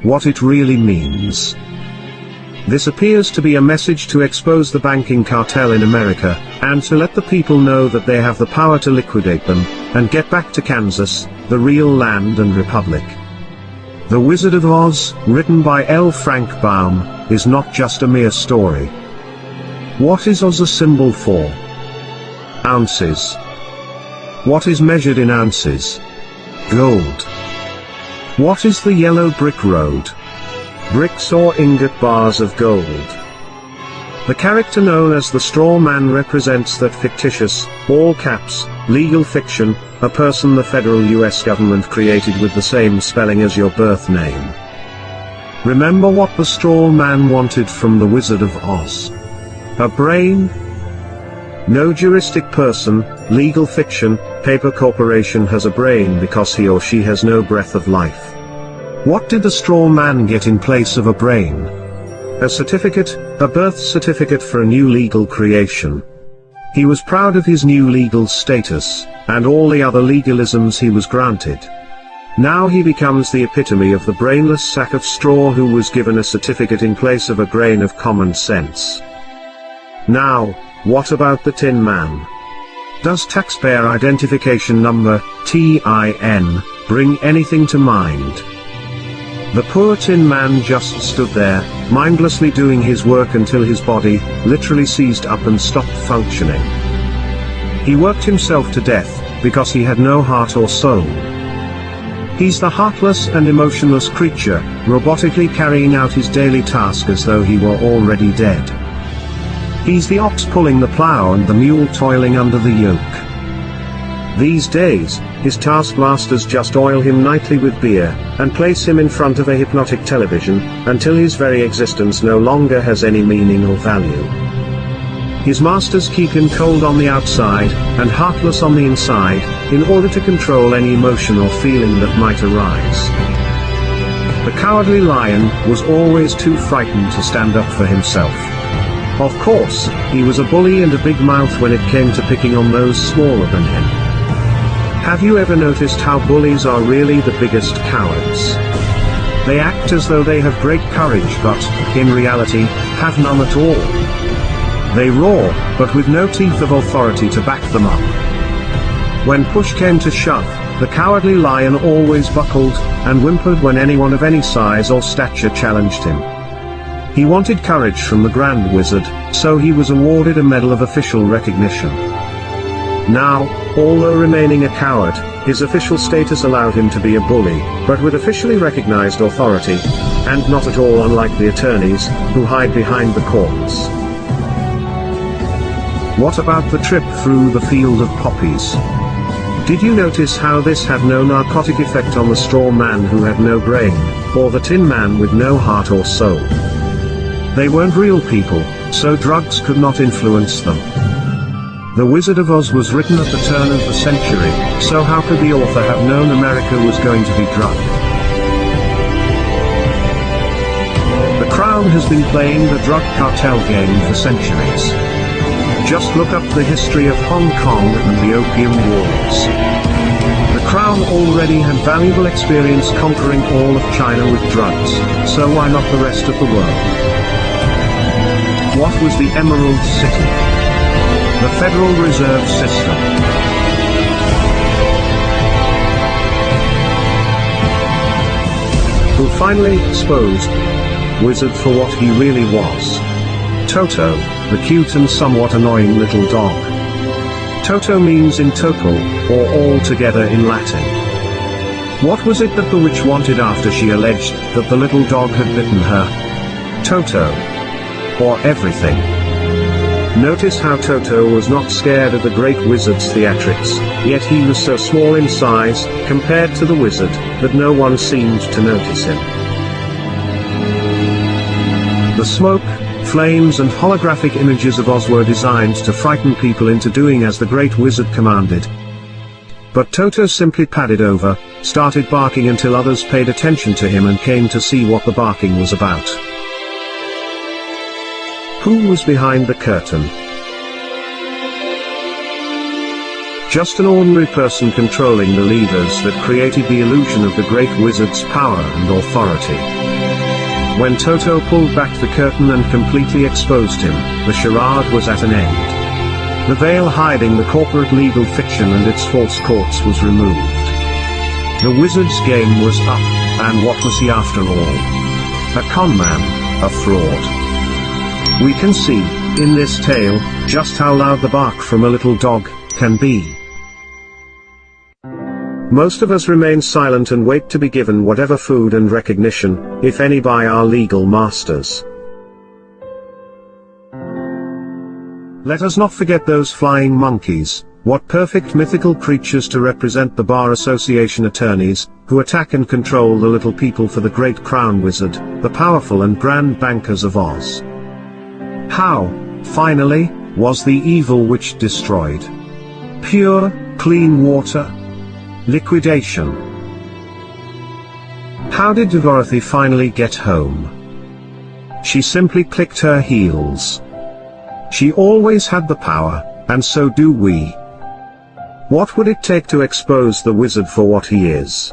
what it really means. This appears to be a message to expose the banking cartel in America, and to let the people know that they have the power to liquidate them, and get back to Kansas, the real land and republic. The Wizard of Oz, written by L. Frank Baum, is not just a mere story. What is Oz a symbol for? Ounces. What is measured in ounces? Gold. What is the yellow brick road? Bricks or ingot bars of gold. The character known as the Straw Man represents that fictitious, all caps, legal fiction, a person the federal US government created with the same spelling as your birth name. Remember what the Straw Man wanted from the Wizard of Oz? A brain? No juristic person, legal fiction, paper corporation has a brain because he or she has no breath of life. What did the Straw Man get in place of a brain? A certificate, a birth certificate for a new legal creation. He was proud of his new legal status, and all the other legalisms he was granted. Now he becomes the epitome of the brainless sack of straw who was given a certificate in place of a grain of common sense. Now, what about the Tin Man? Does taxpayer identification number, TIN, bring anything to mind? The poor Tin Man just stood there, mindlessly doing his work until his body, literally seized up and stopped functioning. He worked himself to death, because he had no heart or soul. He's the heartless and emotionless creature, robotically carrying out his daily task as though he were already dead. He's the ox pulling the plow and the mule toiling under the yoke. These days, his taskmasters just oil him nightly with beer, and place him in front of a hypnotic television, until his very existence no longer has any meaning or value. His masters keep him cold on the outside, and heartless on the inside, in order to control any emotion or feeling that might arise. The Cowardly Lion was always too frightened to stand up for himself. Of course, he was a bully and a big mouth when it came to picking on those smaller than him. Have you ever noticed how bullies are really the biggest cowards? They act as though they have great courage but, in reality, have none at all. They roar, but with no teeth of authority to back them up. When push came to shove, the Cowardly Lion always buckled, and whimpered when anyone of any size or stature challenged him. He wanted courage from the Grand Wizard, so he was awarded a medal of official recognition. Now, although remaining a coward, his official status allowed him to be a bully, but with officially recognized authority, and not at all unlike the attorneys, who hide behind the courts. What about the trip through the field of poppies? Did you notice how this had no narcotic effect on the Straw Man who had no brain, or the Tin Man with no heart or soul? They weren't real people, so drugs could not influence them. The Wizard of Oz was written at the turn of the century, so how could the author have known America was going to be drugged? The Crown has been playing the drug cartel game for centuries. Just look up the history of Hong Kong and the Opium Wars. The Crown already had valuable experience conquering all of China with drugs, so why not the rest of the world? What was the Emerald City? The Federal Reserve System. Who finally exposed Wizard for what he really was. Toto, the cute and somewhat annoying little dog. Toto means in total, or all together in Latin. What was it that the witch wanted after she alleged that the little dog had bitten her? Toto. Or everything. Notice how Toto was not scared of the great wizard's theatrics, yet he was so small in size, compared to the wizard, that no one seemed to notice him. The smoke, flames and holographic images of Oz were designed to frighten people into doing as the great wizard commanded. But Toto simply padded over, started barking until others paid attention to him and came to see what the barking was about. Who was behind the curtain? Just an ordinary person controlling the levers that created the illusion of the great wizard's power and authority. When Toto pulled back the curtain and completely exposed him, the charade was at an end. The veil hiding the corporate legal fiction and its false courts was removed. The wizard's game was up, and what was he after all? A conman, a fraud. We can see, in this tale, just how loud the bark from a little dog can be. Most of us remain silent and wait to be given whatever food and recognition, if any, by our legal masters. Let us not forget those flying monkeys. What perfect mythical creatures to represent the Bar Association attorneys, who attack and control the little people for the great crown wizard, the powerful and grand bankers of Oz. How, finally, was the evil witch destroyed? Pure, clean water? Liquidation. How did Dorothy finally get home? She simply clicked her heels. She always had the power, and so do we. What would it take to expose the wizard for what he is?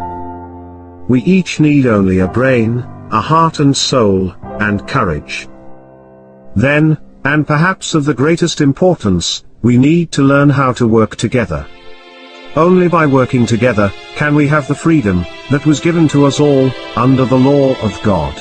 We each need only a brain, a heart and soul, and courage. Then, and perhaps of the greatest importance, we need to learn how to work together. Only by working together, can we have the freedom that was given to us all, under the law of God.